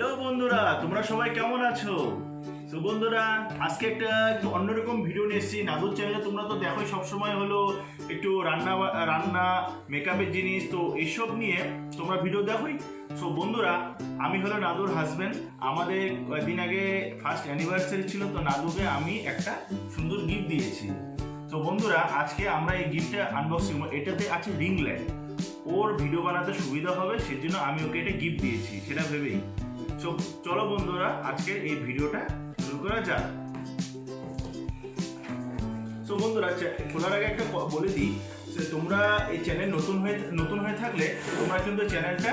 Hello বন্ধুরা, তোমরা সবাই কেমন আছো? তো বন্ধুরা, আজকে একটা একটু অন্যরকম ভিডিও নিয়ে এসেছি। নাদুর চ্যানেলে তোমরা তো দেখোই সবসময় হলো একটু রান্না মেকআপের জিনিস, তো এইসব নিয়ে তোমরা ভিডিও দেখোই। সো বন্ধুরা, আমি হলো নাদুর হাজব্যান্ড। আমাদের কয়েকদিন আগে ফার্স্ট অ্যানিভার্সারি ছিল, তো নাদুকে আমি একটা সুন্দর গিফট দিয়েছি। তো বন্ধুরা, আজকে আমরা এই গিফটটা আনবক্সিং, এটাতে আছে রিং লাইট। ওর ভিডিও বানাতে সুবিধা হবে, সেজন্য আমি ওকে এটা গিফট দিয়েছি, সেটা ভেবেই। চলো বন্ধুরা, আজকে এই ভিডিওটা শুরু করা যাক। তো বন্ধুরা, খোলার আগে একটা বলে দিই, তোমরা এই চ্যানেল নতুন হয়ে থাকলে তোমরা কিন্তু চ্যানেলটা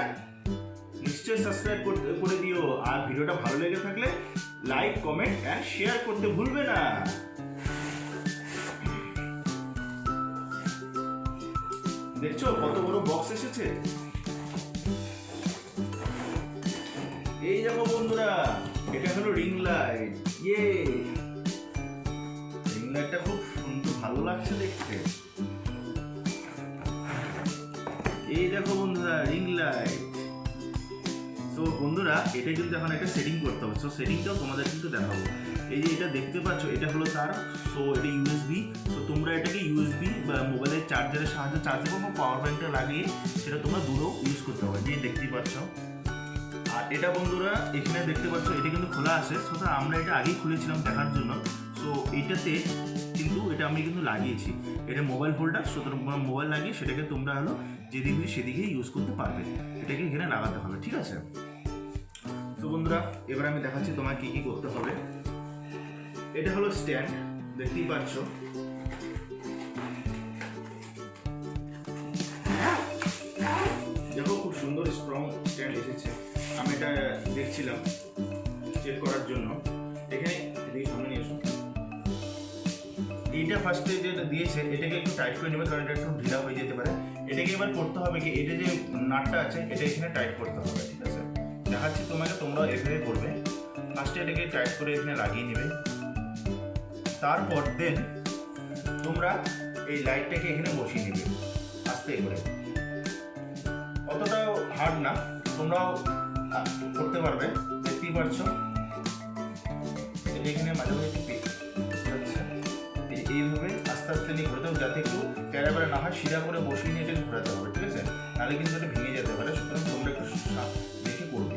নিশ্চয়ই সাবস্ক্রাইব করে দিও, আর ভিডিওটা ভালো লেগে থাকলে লাইক, কমেন্ট অ্যান্ড শেয়ার করতে ভুলবে না। দেখছো কত বড় বক্স এসেছে? এই দেখো বন্ধুরা, এটা হলো রিং লাইট। রিং লাইটটা খুব সুন্দর, ভালো লাগছে দেখতে। এই দেখো বন্ধুরা, রিং লাইট। তো বন্ধুরা, এটা কিন্তু এখন একটা সেটিং করতে হবে। সো সেটিংটাও তোমাদের কিন্তু দেখাবো। এই যে এটা দেখতে পাচ্ছ, এটা হলো তার। সো এটা ইউএসবি। তো তোমরা এটাকে ইউএসবি বা মোবাইলের চার্জারের সাহায্যে চার্জ করবো, পাওয়ার ব্যাংকটা লাগিয়ে সেটা তোমরা দূরেও ইউজ করতে হবে। যে দেখতেই পাচ্ছ। আর এটা বন্ধুরা, এখানে দেখতে পাচ্ছ, এটা কিন্তু খোলা আছে। সো আমরা এটা আগেই খুলেছিলাম দেখার জন্য। সো এইটাতে কিন্তু এটা আমি কিন্তু লাগিয়েছি। এটা মোবাইল হোল্ডার। সুতরাং মোবাইল লাগিয়ে সেটাকে তোমরা হলো যেদিকে সেদিকে ইউজ করতে পারবে। এটাকে এখানে লাগাতে হবে, ঠিক আছে? তো বন্ধুরা, এবার আমি দেখাচ্ছি তোমার কি কি করতে হবে। এটা হলো স্ট্যান্ড, দেখতেই পাচ্ছ। দেখো খুব সুন্দর স্ট্রং স্ট্যান্ড এসেছে। আমি এটা দেখছিলাম চেক করার জন্য। এখানে সামনে নিয়ে এসো। এইটা ফার্স্টে যেটা দিয়েছে, এটাকে একটু টাইট করে নেবে, কারণ এটা একটু ঢিলা হয়ে যেতে পারে। এটাকে এবার করতে হবে কি, এটা যে নাটটা আছে এটা এখানে টাইট করতে হবে, ঠিক আছে? দেখাচ্ছি তোমাকে, তোমরাও এভাবে করবে। ফার্স্টে এটাকে টাইট করে এখানে লাগিয়ে নেবে। তারপর দেন তোমরা এই লাইটটাকে এখানে বসিয়ে নেবে আস্তে করে। অতটাও হার্ড না, তোমরাও করতে পারবে। দেখতেই পারছো এটা এখানে মাঝে মাঝে এইভাবে আস্তে আস্তে নিয়ে ঘোরাতে হবে, যাতে একটু প্যারা না হয়। সিধা করে বসিয়ে নিয়ে এটাকে ঘোরাতে হবে, ঠিক আছে? নাহলে কিন্তু এটা ভেঙে যেতে পারে। সুতরাং তোমরা একটু দেখে করবে।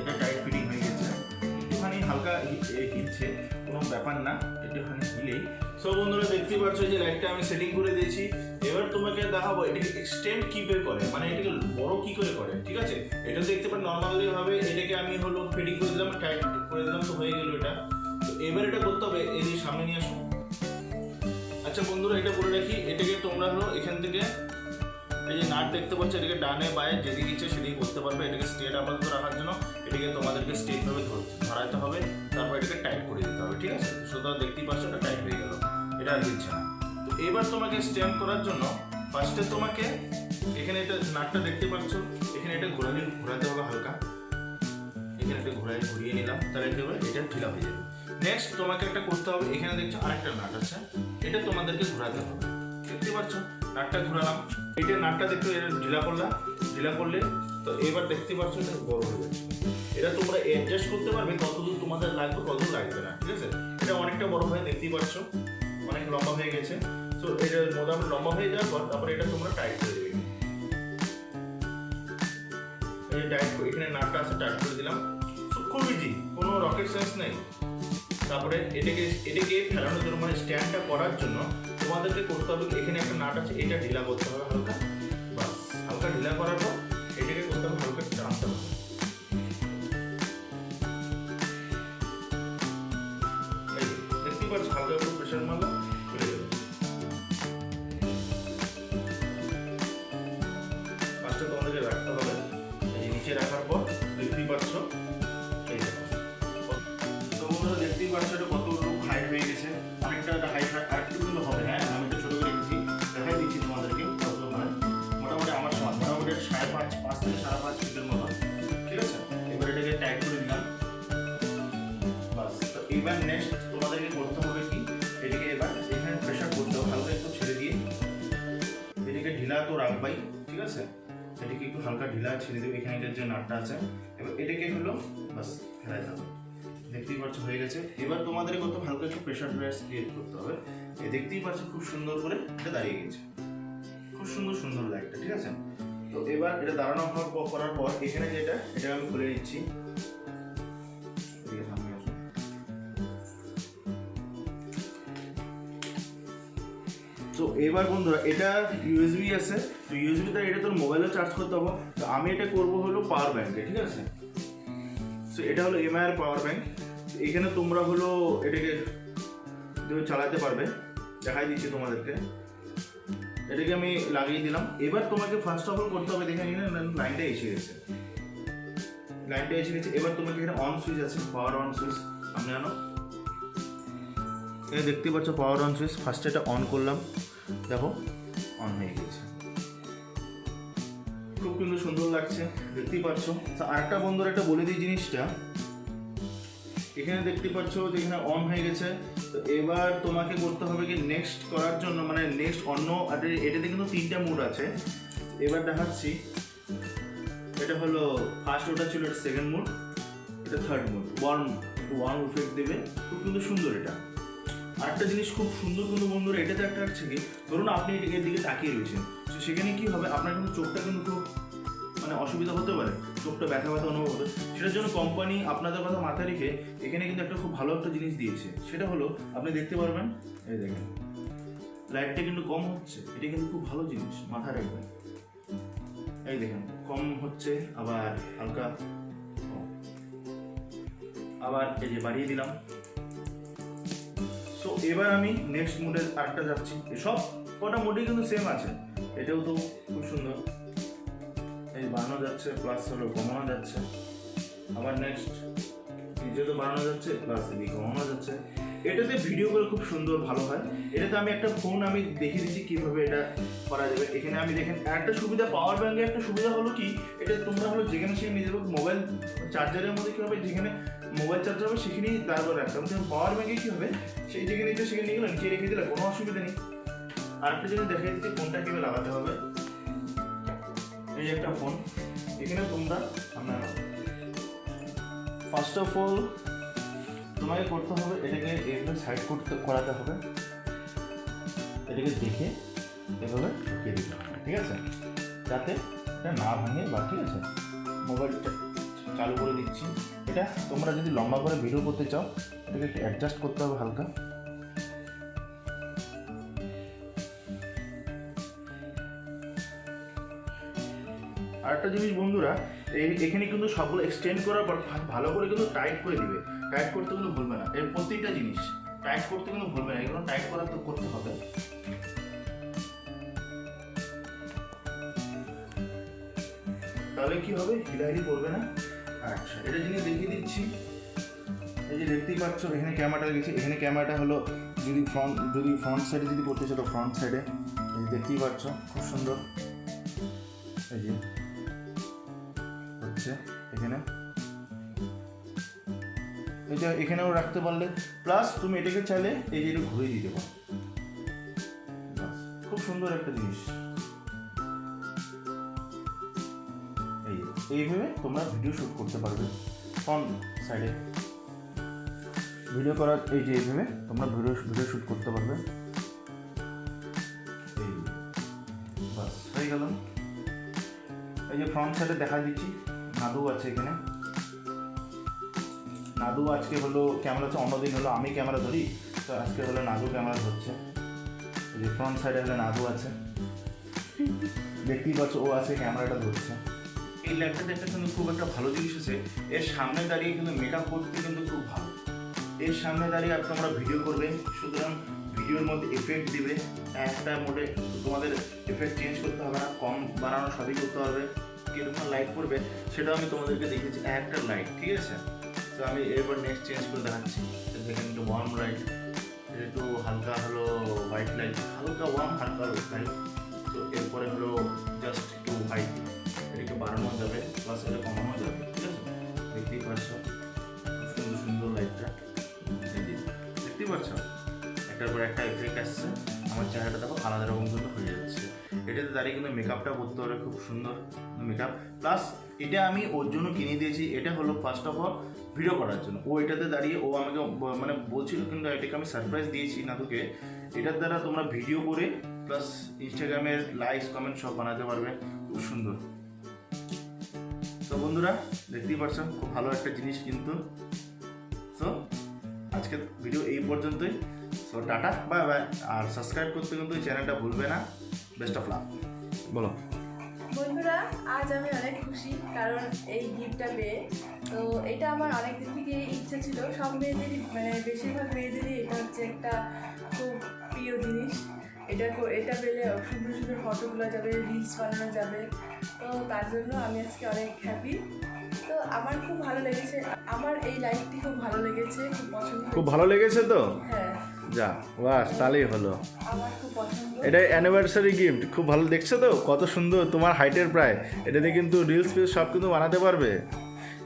এটা টাইট ফিটিং হয়ে গেছে। একটুখানি হালকা হিলছে, কোনো ব্যাপার না, একটুখানি হিলেই। সো বন্ধুরা, দেখতে পাচ্ছ যে লাইটটা আমি সেটিং করে দিয়েছি। এবার তোমাকে দেখাবো এটাকে এক্সটেন্ড কি করে, মানে এটাকে বড় কি করে, ঠিক আছে? এটা দেখতে পাচ্ছ নর্মালি ভাবে এটাকে আমি হলো ফিটিং করে দিলাম, টাইট করে দিলাম, তো হয়ে গেল এটা। তো এবার এটা করতে হবে, এই যে সামনে নিয়ে আসো। আচ্ছা বন্ধুরা, এটা বলে রাখি, এটাকে তোমরা হলো এখান থেকে এই যে নাট দেখতে পাচ্ছ, এটাকে ডানে বায়ে যেদিকে ইচ্ছে সেদিকে করতে পারবে। এটাকে স্ট্রেট আপাতত রাখার জন্য এটাকে তোমাদেরকে স্ট্রেট ভাবে ধরাতে হবে, তারপর এটাকে টাইট করে দিতে হবে, ঠিক আছে? সুতরাং দেখতেই পাচ্ছ এটা টাইট হয়ে গেল, এটা আর দিচ্ছে না। তো এবার তোমাকে স্ট্যান্ড করার জন্য ফার্স্টে তোমাকে এখানে এটা নাটটা দেখতে পাচ্ছ, এখানে এটা ঘোরাতে হবে হালকা। এখানে একটা ঘুরিয়ে নিলাম, তাহলে এটা ঢিলা হয়ে যাবে। নেক্সট তোমাকে একটা করতে হবে, এখানে দেখছো আরেকটা নাট আছে, এটা তোমাদেরকে ঘোরাতে হবে। দেখতে পাচ্ছ নাটটা ঘোরালাম, এটা নাটটা দেখতে ঢিলা করলে তো এবার দেখতে পাচ্ছ এটা বড় হয়ে যাচ্ছে। এটা তোমরা অ্যাডজাস্ট করতে পারবে কতদূর তোমাদের লাগবে, কতদূর লাগবে না, ঠিক আছে? এটা অনেকটা বড় হয়ে দেখতেই পাচ্ছ, অনেক লম্বা হয়ে গেছে। তো এটা মোটামুটি লম্বা হয়ে যাওয়ার পর তারপরে এটা তোমরা টাইট করে দেবে। এই টাইট করে এখানে নাটটা আছে, টাইট করে দিলাম। খুব ইজি, কোনো রকেট সায়েন্স নেই। তারপরে এটাকে ফেলানোর জন্য, মানে স্ট্যান্ডটা করার জন্য তোমাদেরকে করতে হবে, এখানে একটা নাট আছে, এটা ঢিলা করতে হবে হালকা। বাস, হালকা ঢিলা করার পর এটাকে করতে হবে, হালকা টানতে হবে। দেখতেই পাচ্ছ, হালকা একটু প্রেশার মারলাম, খুলে যাবে। কাজটা তোমাদেরকে রাখতে হবে। এই নিচে রাখার পর দেখতেই পাচ্ছ, এই দেখো। তো বন্ধুরা, দেখতেই পাচ্ছ এটা কতটুকু হাইট হয়ে গেছে। অনেকটা হাইট আর একটু কিন্তু হবে। হ্যাঁ, আমি এটা ছোটো করে রেখেছি, দেখাই দিচ্ছি তোমাদেরকে কত হয়। মোটামুটি আমার সমান, মোটামুটি 5.5 এটাকে ঢিলা তো রাখবাই, ঠিক আছে, এটাকে একটু হালকা ঢিলা ছেড়ে দেবে, এখানে যে নাটটা আছে, এবার এটাকে হলো বাস ফেলাই যাবে, দেখতেই পাচ্ছ হয়ে গেছে। এবার তোমাদের কত হালকা একটু প্রেশার ক্রিয়েট করতে হবে, দেখতেই পাচ্ছ খুব সুন্দর করে এটা দাঁড়িয়ে গেছে, খুব সুন্দর সুন্দর লাইটটা, ঠিক আছে। তো এবার এটা দাঁড়ানো করার পর এখানে যেটা এটা আমি খুলে নিচ্ছি, তো এবার বন্ধুরা এটা ইউএসবি আছে, তো ইউএসবিতে এটা তোর মোবাইলে চার্জ করতে হবে, তো আমি এটা করব হলো পাওয়ার ব্যাংকে, ঠিক আছে। তো এটা হলো এমআইয়ের পাওয়ার ব্যাংক, এখানে তোমরা হলো এটাকে চালাতে পারবে, দেখাই দিচ্ছি তোমাদেরকে। এটাকে আমি লাগিয়ে দিলাম। এবার তোমাকে ফার্স্ট অফ অল করতে হবে, দেখে নিন লাইনটা এসে গেছে, লাইনটা এসে গেছে। এবার তোমাকে এখানে অন সুইচ আছে, পাওয়ার অন সুইচ সামনে আনো, এই দেখতে পাচ্ছ পাওয়ার অন সুইচ, ফার্স্ট এটা অন করলাম, দেখো অন হয়ে গেছে, খুব কিন্তু সুন্দর লাগছে, দেখতেই পাচ্ছ। আরেকটা বন্ধুরা একটা বলে দিই জিনিসটা, এখানে দেখতে পাচ্ছ যে এখানে অন হয়ে গেছে। তো এবার তোমাকে করতে হবে কি নেক্সট করার জন্য, মানে নেক্সট অন্য এটাতে কিন্তু 3টা মুড আছে, এবার দেখাচ্ছি। এটা হলো ফার্স্ট, ওটা ছিল সেকেন্ড মুড, এটা থার্ড মুড, ওয়ার্ম ইফেক্ট দেবে, খুব কিন্তু সুন্দর। এটা আরেকটা জিনিস খুব সুন্দর কিন্তু বন্ধুরা, এটাতে একটা আছে কি, ধরুন আপনি এর দিকে তাকিয়ে রয়েছেন, তো সেখানে কি হবে আপনার কিন্তু চোখটা কিন্তু খুব মানে অসুবিধা হতে পারে, চোখটা ব্যথা ব্যথা অনুভব হবে। সেটার জন্য কোম্পানি আপনাদের কথা মাথায় রেখে এখানে কিন্তু একটা খুব ভালো একটা জিনিস দিয়েছে, সেটা হলো আপনি দেখতে পারবেন, এই দেখেন লাইটটা কিন্তু কম হচ্ছে, এটা কিন্তু খুব ভালো জিনিস, মাথায় রাখবেন। এই দেখেন কম হচ্ছে, আবার হালকা, আবার এই যে বাড়িয়ে দিলাম। সো এবার আমি নেক্সট মোডে আরেকটা যাচ্ছি, সব কটা মোডে কিন্তু সেম আছে, এটাও তো খুব সুন্দর, এই বাড়ানো যাচ্ছে প্লাস হলো কমানো যাচ্ছে, আবার নেক্সট নিচে তো বাড়ানো যাচ্ছে প্লাস এদিকে কমানো যাচ্ছে। এটাতে ভিডিও করে খুব সুন্দর ভালো হয়। এটাতে আমি একটা ফোন আমি দেখিয়ে দিচ্ছি কীভাবে এটা করা যাবে। এখানে আমি দেখেন একটা সুবিধা, পাওয়ার ব্যাঙ্কে একটা সুবিধা হলো কি, এটা তোমরা হলো যেখানে সেই নিজের মোবাইল চার্জারের মধ্যে কী হবে, যেখানে মোবাইল চার্জার হবে সেখানেই তারপর রাখতে হবে। পাওয়ার ব্যাঙ্কে কী হবে, সেই যেখানে নিচে সেখানে নিয়ে গেলে নিচে রেখে দিলে কোনো অসুবিধা নেই। আর একটা জিনিস দেখাই দিচ্ছি ফোনটা কীভাবে লাগাতে হবে। এই একটা ফোন, এখানে তোমরা ফার্স্ট অফ অল তোমাকে করতে হবে এটাকে এভাবে সাইড করাতে হবে, এটাকে দেখে এভাবে ঢুকিয়ে দিতে হবে, ঠিক আছে, যাতে এটা না ভাঙে বা, ঠিক আছে। মোবাইলটা চালু করে দিচ্ছি। এটা তোমরা যদি লম্বা করে ভিডিও করতে চাও এটাকে একটু অ্যাডজাস্ট করতে হবে হালকা। আরেকটা জিনিস বন্ধুরা, এখানে কিন্তু সবগুলো এক্সটেন্ড করার পর ভালো করে কিন্তু টাইট করে দিবে, টাইট করতে কিন্তু ভুলবে না। এর প্রত্যেকটা জিনিস টাইট করতে কিন্তু ভুলবে না, এগুলো টাইট করা তো করতে হবে। তাহলে কি হবে, হিলাহিলি করবে না। আচ্ছা, এটা জিনিস দেখিয়ে দিচ্ছি। এই যে দেখতেই পাচ্ছ এখানে ক্যামেরাটা গেছে, এখানে ক্যামেরাটা হলো যদি ফ্রন্ট সাইডে যদি করতে চাও তো ফ্রন্ট সাইডে, এই দেখতেই পাচ্ছ খুব সুন্দর। এই যে হচ্ছে এখানে, এটা এখানেও রাখতে পারলে, প্লাস তুমি এটাকে চাইলে এই যে ঘুরিয়ে দিতে পারো, খুব সুন্দর একটা জিনিস। এইভাবে তোমরা ভিডিও শ্যুট করতে পারবে ফ্রন্ট সাইডে, ভিডিও করার এই যে এইভাবে তোমরা ভিডিও শ্যুট করতে পারবে। এই বাস হয়ে গেল। এই যে ফ্রন্ট সাইডে দেখা দিচ্ছি নাদু আছে এখানে, নাদু আজকে হলো ক্যামেরা হচ্ছে, অন্যদিন হলো আমি ক্যামেরা ধরি, তো আজকে হলো নাদু ক্যামেরা ধরছে। এই যে ফ্রন্ট সাইডে হলে নাদু আছে, দেখতেই পাচ্ছ ও আছে ক্যামেরাটা ধরছে। এই ল্যাপটপটা একটা কিন্তু খুব একটা ভালো জিনিস আছে, এর সামনে দাঁড়িয়ে কিন্তু মেকআপ করতে কিন্তু খুব ভালো। এর সামনে দাঁড়িয়ে আর তোমরা ভিডিও করবে, সুতরাং ভিডিওর মধ্যে এফেক্ট দিবে, একটা মোডে তোমাদের এফেক্ট চেঞ্জ করতে হবে না, কম বাড়ানো সবই করতে হবে। কীরকম লাইট করবে সেটাও আমি তোমাদেরকে দেখিয়েছি, একটা লাইট, ঠিক আছে। তো আমি এরপর নেক্সট চেঞ্জ করে দেখাচ্ছি। দেখেন একটু ওয়ার্ম লাইট, একটু হালকা হলো হোয়াইট লাইট, হালকা ওয়ার্ম হালকা লাইট। তো এরপরে হলো জাস্ট একটু হোয়াইট, এটাকে বাড়ানো যাবে প্লাস এটা কমানো যাবে, ঠিক আছে। দেখতেই পাচ্ছ সুন্দর সুন্দর লাইটটা, দেখতেই পাচ্ছ একটার পর একটা এফেক্ট আসছে। আমার চেহারাটা দেখো আলাদা রকম কিন্তু হয়ে যাচ্ছে। এটাতে দাঁড়িয়ে কিন্তু মেকআপটা করতে পারে, খুব সুন্দর মেকআপ। প্লাস এটা আমি ওর জন্য কিনে দিয়েছি, এটা হলো ফার্স্ট অফ অল ভিডিও করার জন্য। ও এটাতে দাঁড়িয়ে ও আমাকে মানে বলছিল, কিন্তু এটাকে আমি সারপ্রাইজ দিয়েছি নাতুকে। এটার দ্বারা তোমরা ভিডিও করে প্লাস ইনস্টাগ্রামের লাইকস কমেন্ট সব বানাতে পারবে, খুব সুন্দর। তো বন্ধুরা দেখতেই পারছো খুব ভালো একটা জিনিস কিন্তু। সো আজকের ভিডিও এই পর্যন্তই। So tata, bye bye. আর সাবস্ক্রাইব করতে কিন্তু চ্যানেলটা ভুলবে না। Best of luck. বলো বন্ধুরা, আজ আমি অনেক খুশি কারণ এই গিফটটা পেয়ে। তো এটা আমার অনেক দিন থেকে ইচ্ছা ছিল, সব মেয়েদেরই মানে বেশিরভাগ মেয়েদেরই এটা হচ্ছে একটা খুব প্রিয় জিনিস। এটা পেলে সুন্দর সুন্দর ফটো তোলা যাবে, রিলস বানানো যাবে। তো তার জন্য আমি আজকে অনেক হ্যাপি। তো আমার খুব ভালো লেগেছে, আমার এই লাইফটি খুব ভালো লেগেছে, খুব পছন্দ। খুব ভালো লেগেছে তো? হ্যাঁ, যা বাস, তাহলেই হলো। আমার খুব পছন্দ। এটা অ্যানিভার্সারি গিফট, খুব ভালো দেখছো তো কত সুন্দর, তোমার হাইটের প্রায়। এটাতে কিন্তু রিলস ফিলস সব কিন্তু বানাতে পারবে,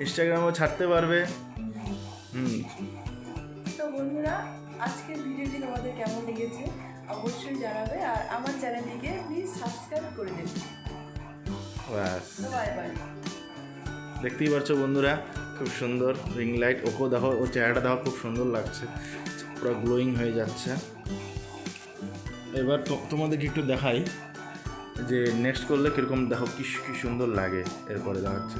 ইনস্টাগ্রামেও ছাড়তে পারবে। তো বন্ধুরা, আজকের ভিডিওটি তোমাদের কেমন লেগেছে অবশ্যই জানাবে, আর আমার চ্যানেলটিকে প্লিজ সাবস্ক্রাইব করে দেবে। ব্যাস, তো বাই বাই। দেখতেই পারছো বন্ধুরা, খুব সুন্দর রিং লাইট। ওকেও দেখো, ওর চেহারাটা দেখো খুব সুন্দর লাগছে, পুরো গ্লোয়িং হয়ে যাচ্ছে। এবার তোমাদেরকে একটু দেখাই যে নেক্সট করলে কীরকম, দেখো কি সুন্দর লাগে। এরপরে দেখাচ্ছি,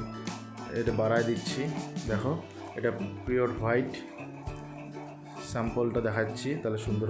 এটা বাড়ায় দিচ্ছি, দেখো এটা পিওর হোয়াইট স্যাম্পলটা দেখাচ্ছি, তাহলে সুন্দর